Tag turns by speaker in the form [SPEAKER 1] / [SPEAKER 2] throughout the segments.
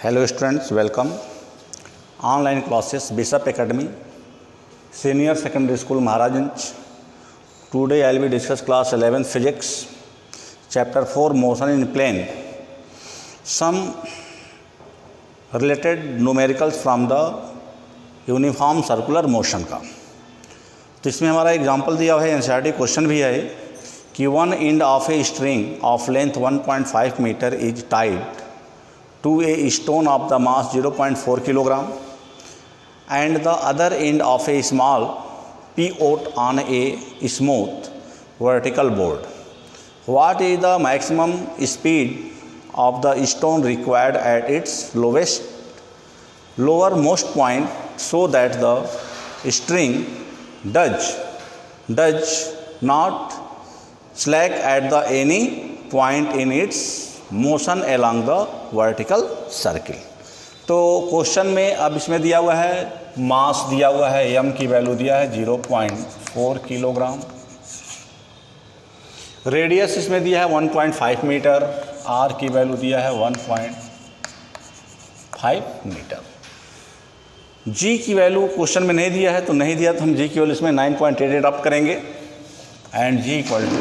[SPEAKER 1] Hello students, welcome. Online classes, Bishop Academy, Senior Secondary School, Maharajganj. Today I will be discuss class 11 Physics, Chapter 4 Motion in Plane. Some related numericals from the uniform circular motion का। तो इसमें हमारा example दिया हुआ है, NCERT question भी है कि one end of a string of length 1.5 metre is tied to a stone of the mass 0.4 kilogram and the other end of a small pivot on a smooth vertical board. What is the maximum speed of the stone required at its lowermost point so that the string does not slack at the any point in its motion along the vertical circle. तो question में अब इसमें दिया हुआ है मास दिया हुआ है, एम की वैल्यू दिया है 0.4 किलोग्राम, रेडियस इसमें दिया है 1.5 मीटर, आर की वैल्यू दिया है 1.5 मीटर। जी की वैल्यू क्वेश्चन में नहीं दिया है, तो नहीं दिया तो हम जी की वैल्यू इसमें 9.88 अप करेंगे and G equal to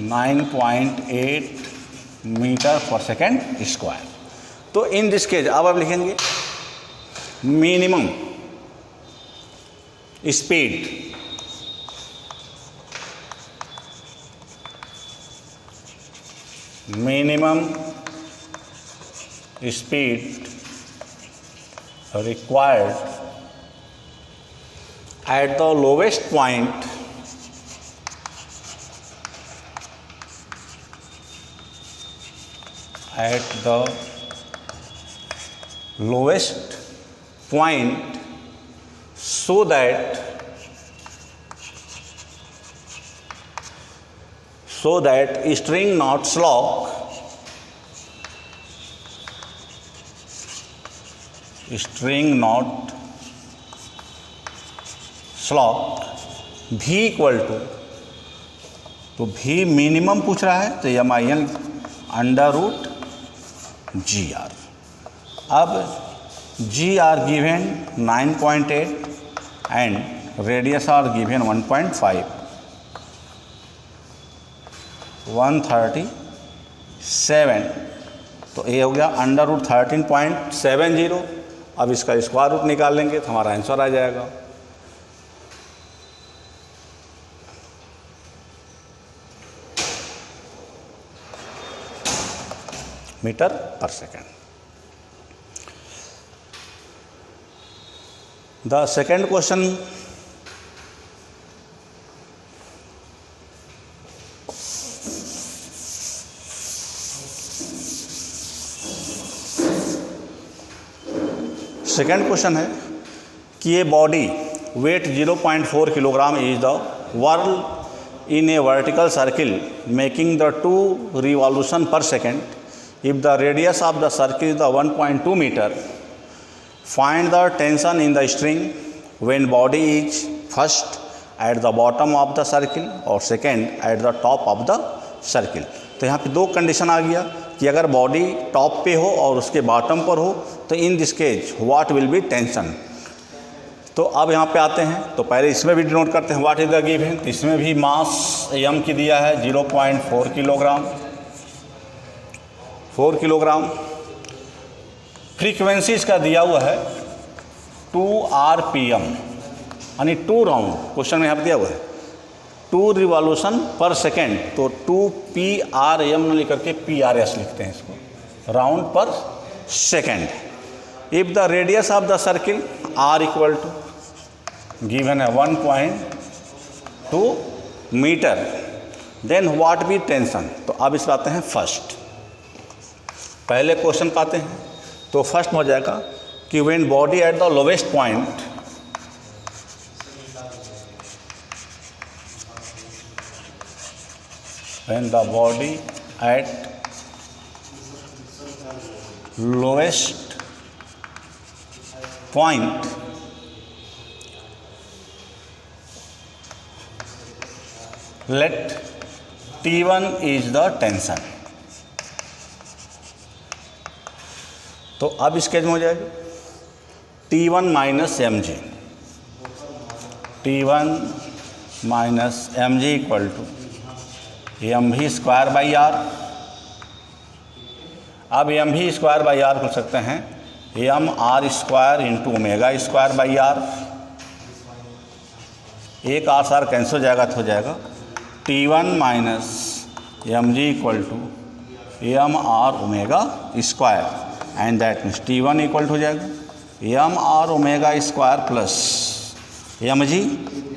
[SPEAKER 1] 9.8 metre per second square. तो इन दिस केस अब आप लिखेंगे minimum speed required at the lowest point at the lowest point so that string not slack v equal to, तो v minimum पूछ रहा है तो MIN under root GR। अब GR given 9.8 and radius R given 1.5, 137, तो ये हो गया अंडर रूट 13.70। अब इसका स्क्वायर रूट निकाल लेंगे तो हमारा आंसर आ जाएगा metre per second. The second question, है कि ये body weight 0.4 kilogram is the whirl in a vertical circle making the 2 revolution per second. If the radius of the circle is the 1.2 meter, find the tension in the string when body is first at the bottom of the circle और second at the top of the circle. तो यहाँ पे दो condition आ गया कि अगर body top पे हो और उसके बॉटम पर हो तो in this case what will be tension. तो अब यहाँ पे आते हैं, तो पहले इसमें भी डिनोट करते हैं व्हाट इज द गिवन। तो इसमें भी मास एम की दिया है 0.4 किलोग्राम, 4 किलोग्राम। फ्रीक्वेंसी इसका दिया हुआ है 2 RPM यानी 2 राउंड, क्वेश्चन में यहाँ पर दिया हुआ है 2 रिवॉल्यूशन पर सेकेंड, तो 2 PRM न लिख करके PRS लिखते हैं इसको, round per second. If the radius of the circle R equal to given है 1.2 metre, then what be tension. तो अब इस आते हैं फर्स्ट, पहले क्वेश्चन पाते हैं। तो फर्स्ट में हो जाएगा कि when body at the lowest point, when the body at lowest point let T1 is the tension. तो अब इस केस में हो जाएगा T1 minus M G, T1 minus M G equal to M V square by R. अब M V square by R कर सकते हैं M R square into omega square by R. एक आर सार कैंसिल हो जाएगा तो हो जाएगा T1 minus M G equal to M R omega square and that means T1 equal to हो जाएगा M R omega square plus M G.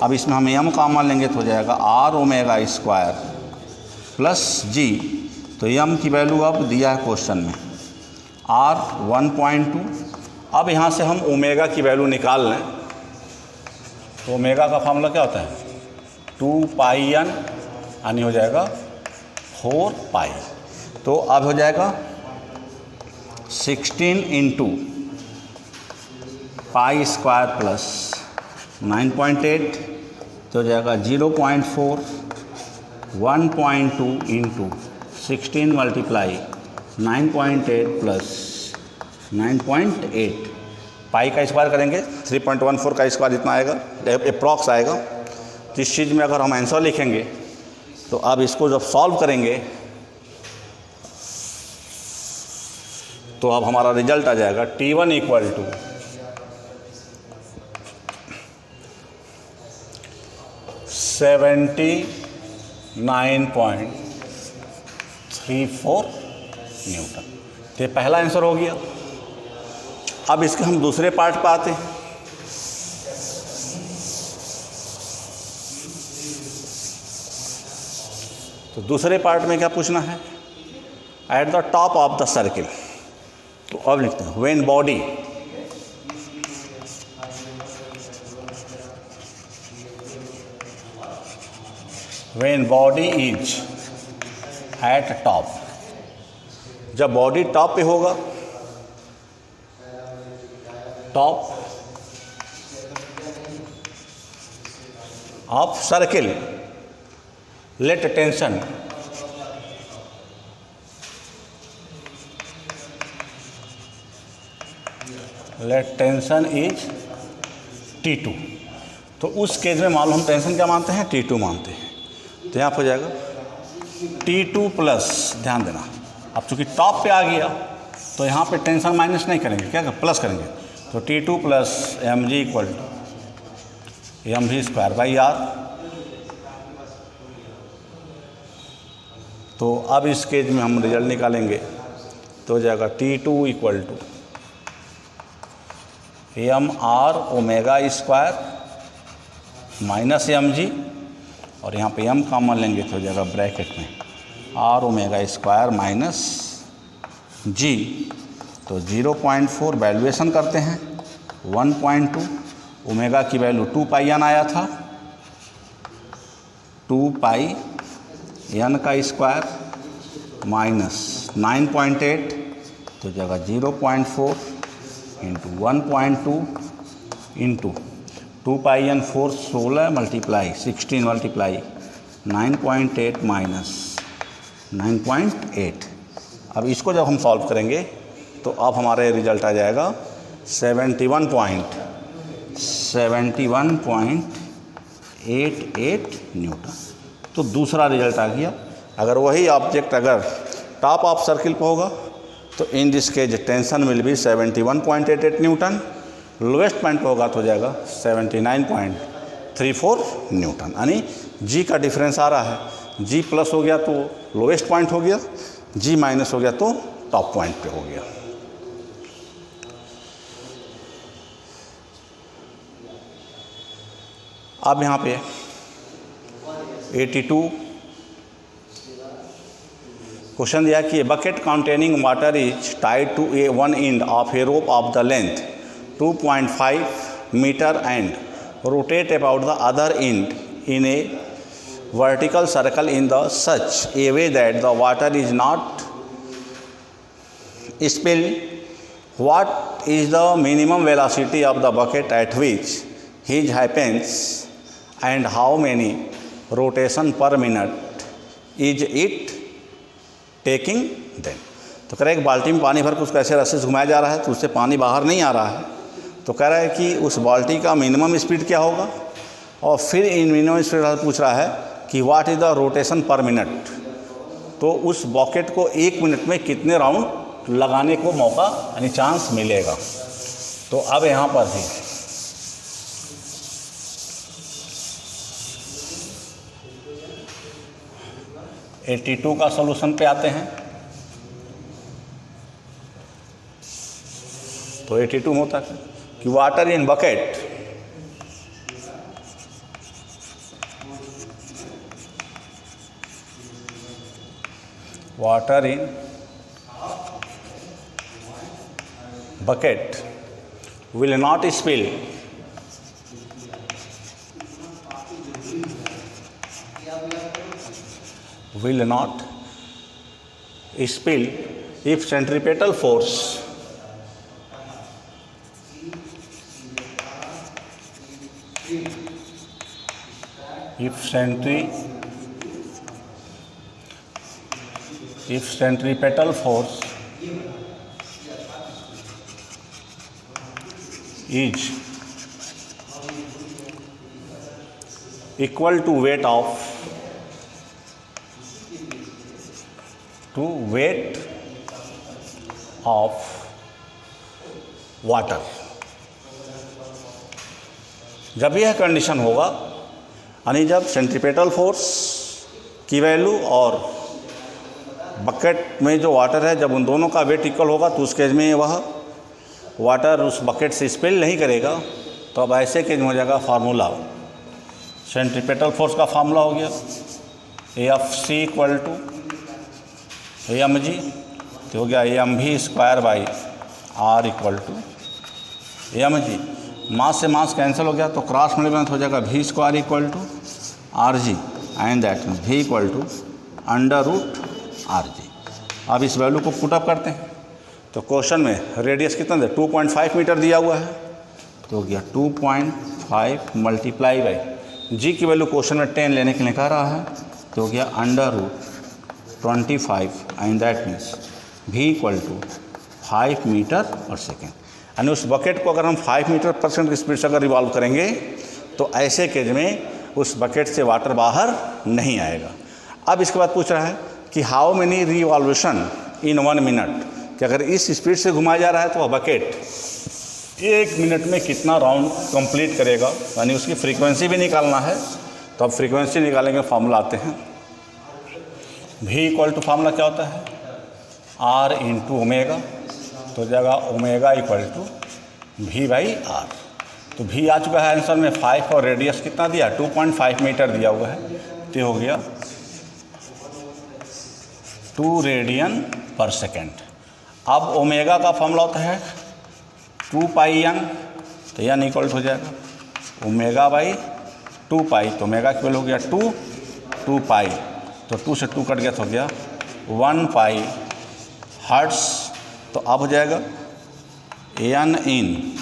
[SPEAKER 1] अब इसमें हम एम कॉमन लेंगे तो हो जाएगा आर ओमेगा स्क्वायर प्लस जी। तो एम की वैल्यू अब दिया है क्वेश्चन में आर 1.2। अब यहाँ से हम ओमेगा की वैल्यू निकाल लें तो ओमेगा का फार्मूला क्या होता है 2 पाई एन यानी हो जाएगा 4 पाई। तो अब हो जाएगा 16 इंटू पाई स्क्वायर प्लस 9.8 तो हो जाएगा 0.4 1.2 इंटू 16 मल्टीप्लाई 9.8 प्लस 9.8 पाई का स्क्वायर करेंगे 3.14 का स्क्वायर इतना आएगा, अप्रॉक्स आएगा। तो इस चीज़ में अगर हम आंसर लिखेंगे तो अब इसको जब सॉल्व करेंगे तो अब हमारा रिजल्ट आ जाएगा T1 इक्वल टू 79.34 न्यूटन। तो ये पहला आंसर हो गया। अब इसके हम दूसरे पार्ट पर आते हैं। तो दूसरे पार्ट में क्या पूछना है at the top of the circle. तो अब लिखते हैं when body is at top, जब बॉडी टॉप पे होगा, top of circle, let tension is T2। तो उस केस में मालूम हम टेंशन क्या मानते हैं T2 मानते हैं। तो यहाँ पर हो जाएगा T2 प्लस, ध्यान देना अब चूंकि टॉप पे आ गया तो यहाँ पे टेंशन माइनस नहीं करेंगे, क्या प्लस करेंगे। तो T2 plus M G equal to M V square by R. तो अब इस केस में हम रिजल्ट निकालेंगे तो हो जाएगा T2 equal to M R omega square minus M G, और यहाँ पे एम कॉमन लेंगे तो हो जाएगा ब्रैकेट में आर ओमेगा स्क्वायर माइनस जी। तो 0.4 वैल्यूएशन करते हैं 1.2, ओमेगा की वैल्यू 2 पाई एन आया था, 2 पाई एन का स्क्वायर माइनस 9.8 तो जगह 0.4 इंटू 1.2 इंटू 2 पाई एन 4 16 मल्टीप्लाई 16 मल्टीप्लाई 9.8 माइनस 9.8। अब इसको जब हम सॉल्व करेंगे तो अब हमारे रिजल्ट आ जाएगा 71.88 न्यूटन। तो दूसरा रिजल्ट आ गया। अगर वही ऑब्जेक्ट अगर टॉप ऑफ सर्किल पर होगा तो in this case tension will be 71.88 Newton, lowest point पर होगा तो हो जाएगा 79.34 न्यूटन। यानी जी का डिफरेंस आ रहा है, जी प्लस हो गया तो लोएस्ट पॉइंट हो गया, जी माइनस हो गया तो टॉप पॉइंट पे हो गया। अब यहाँ पे 82 क्वेश्चन दिया कि bucket containing water is tied to a one end of a rope of the length 2.5 metre and rotate about the other end in a vertical circle in the such a way that the water is not spilled. What is the minimum velocity of the bucket at which it happens and how many rotation per minute is it taking then? तो तो कह रहा है एक बाल्टी में पानी भर के उसको ऐसे रस्से से घुमाया जा रहा है तो उससे पानी बाहर नहीं आ रहा है। तो कह रहा है कि उस बाल्टी का मिनिमम स्पीड क्या होगा, और फिर इन मिनिमम स्पीड पूछ रहा है कि व्हाट इज़ द रोटेशन पर मिनट। तो उस बकेट को 1 मिनट में कितने राउंड लगाने को मौका यानी चांस मिलेगा। तो अब यहाँ पर भी (82) का सॉल्यूशन पे आते हैं। तो 82 होता है कि water in bucket will not spill if centripetal force is equal to weight of water. जब यह कंडीशन होगा यानी जब सेंट्रीपेटल फोर्स की वैल्यू और बकेट में जो वाटर है जब उन दोनों का वेट इक्वल होगा तो उस केस में वह वाटर उस बकेट से स्पिल नहीं करेगा। तो अब ऐसे केस में हो जाएगा फार्मूला, सेंट्रीपेटल फोर्स का फार्मूला हो गया F C equal to mg, तो हो गया mv² r equal to mg। Mass से मास कैंसिल हो गया तो क्रॉस मल्टीप्लाई हो जाएगा v² equal to rg and that means v equal to √rg। अब इस वैल्यू को पुटअप करते हैं तो क्वेश्चन में रेडियस कितना दे 2.5 मीटर दिया हुआ है, तो हो गया 2.5 मल्टीप्लाई बाई जी की वैल्यू क्वेश्चन में 10 लेने के लिए कह रहा है, तो हो गया √25 and that means v equal to 5 metre per second. यानी उस बकेट को अगर हम 5 मीटर पर सेकेंड की स्पीड से अगर रिवॉल्व करेंगे तो ऐसे केस में उस बकेट से वाटर बाहर नहीं आएगा। अब इसके बाद पूछ रहा है कि how many revolution in 1 minute, कि अगर इस स्पीड से घुमाया जा रहा है तो वह बकेट 1 मिनट में कितना राउंड कंप्लीट करेगा, यानी उसकी फ्रीक्वेंसी भी निकालना है। तो अब फ्रीक्वेंसी निकालेंगे, फार्मूला आते हैं v इक्वल टू फार्मूला क्या होता है r इंटू ओमेगा, तो हो जाएगा ओमेगा इक्वल टू v/r। तो v आ चुका है आंसर में 5 और रेडियस कितना दिया 2.5 मीटर दिया हुआ है, तो हो गया 2 रेडियन पर सेकेंड। अब ओमेगा का फॉर्मूला होता है 2πn, तो n इक्वल हो जाएगा ओमेगा/2π, तो ओमेगा की वैल्यू हो गया 2π, तो 2 से 2 कट गया तो हो गया 1π हर्ट्स। तो अब हो जाएगा n इन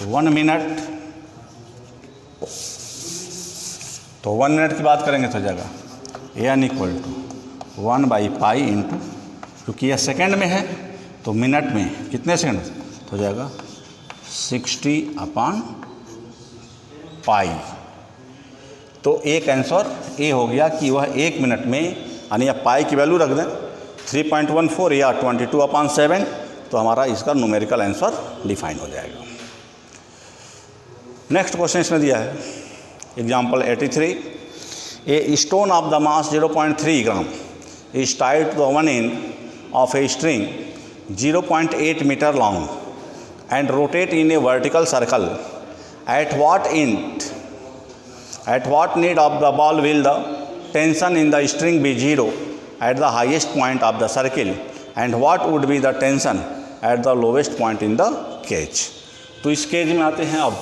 [SPEAKER 1] 1 मिनट, तो 1 मिनट की बात करेंगे तो हो जाएगा n इक्वल टू 1/π इंटू, क्योंकि यह सेकंड में है तो मिनट में कितने सेकंड, तो हो जाएगा 60/π। तो एक आंसर ए हो गया कि वह 1 मिनट में, यानी आप पाई की वैल्यू रख दें 3.14 या 22/7, तो हमारा इसका न्यूमेरिकल आंसर डिफाइन हो जाएगा। नेक्स्ट क्वेश्चन इसमें दिया है example 83, a stone of the mass 0.3 gram is tied to the one end of a string 0.8 meter long and rotate in a vertical circle. At what need of the ball will the tension in the string be 0 at the highest point of the circle, and what would be the tension at the lowest point in the cage? तो इस case में आते हैं। अब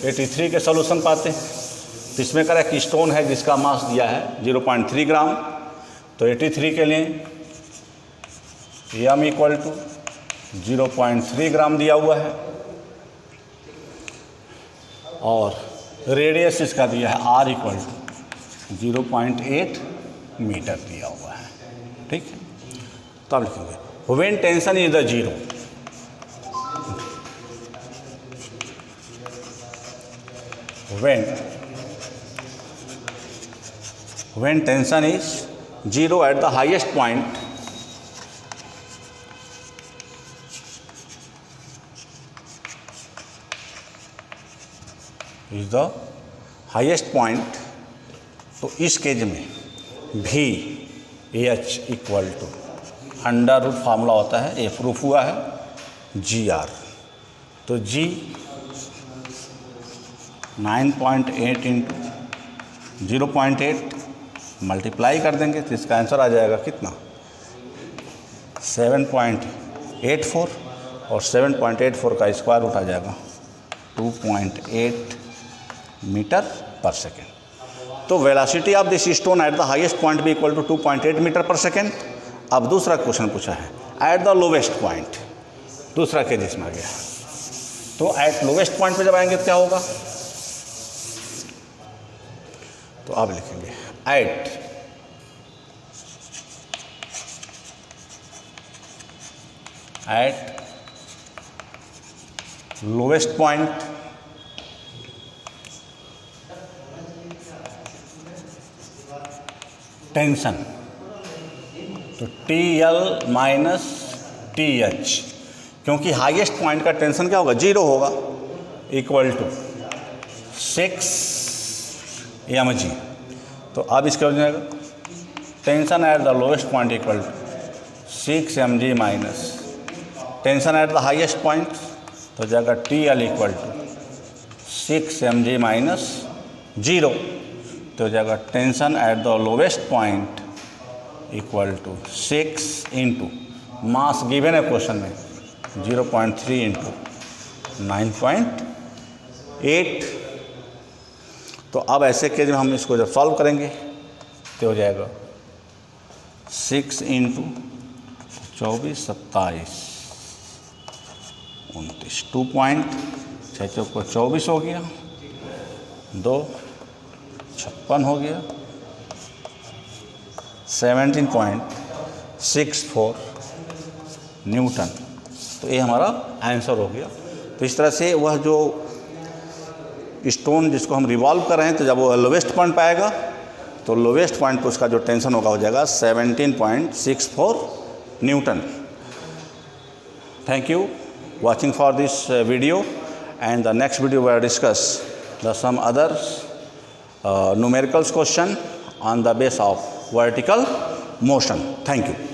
[SPEAKER 1] 83 के solution पाते हैं। तो इसमें करें कि स्टोन है जिसका मास दिया है 0.3 ग्राम, तो 83 के लिए m इक्वल टू 0.3 ग्राम दिया हुआ है और रेडियस इसका दिया है r इक्वल टू 0.8 मीटर दिया हुआ है। ठीक है। तो आप लिखेंगे when tension is the zero, when tension is zero at the highest point, is the highest point, तो इस केज में भी H equal to under root formula होता है, ये प्रूफ हुआ है, जी आर। तो जी 9.8 इंटू 0.8 मल्टीप्लाई कर देंगे तो इसका आंसर आ जाएगा कितना, 7.84, और 7.84 का स्क्वायर रूट आ जाएगा 2.8 मीटर पर सेकेंड। तो velocity of this stone eight the highest point भी equal to 2.8 metre per second. अब दूसरा क्वेश्चन पूछा है एट द लोवेस्ट पॉइंट, दूसरा केस इसमें आ गया। तो एट लोवेस्ट पॉइंट पे जब आएंगे तो क्या होगा, तो आप लिखेंगे एट लोवेस्ट पॉइंट टेंशन, तो T L minus T H, क्योंकि हाईएस्ट पॉइंट का टेंशन क्या होगा, जीरो होगा, इक्वल टू 6 mg। तो अब इसका हो जाएगा tension at the lowest point equal to 6 mg minus tension at the highest point, तो जाएगा T L equal to 6 mg minus 0, तो जाएगा tension at the lowest point equal to 6 into mass given है क्वेश्चन में 0.3 into 9.8। तो अब ऐसे case में हम इसको जब सॉल्व करेंगे तो हो जाएगा 6 इंटू 24 27 29, 2.6 हो गया, 2 56 हो गया, 17.64 न्यूटन। तो ये हमारा आंसर हो गया। तो इस तरह से वह जो स्टोन जिसको हम रिवॉल्व कर रहे हैं, तो जब वो लोवेस्ट पॉइंट पाएगा तो लोवेस्ट पॉइंट पर उसका जो टेंशन होगा हो जाएगा 17.64 Newton. Thank you watching for this video, and the next video we will discuss some other numerical question on the base of vertical motion. Thank you.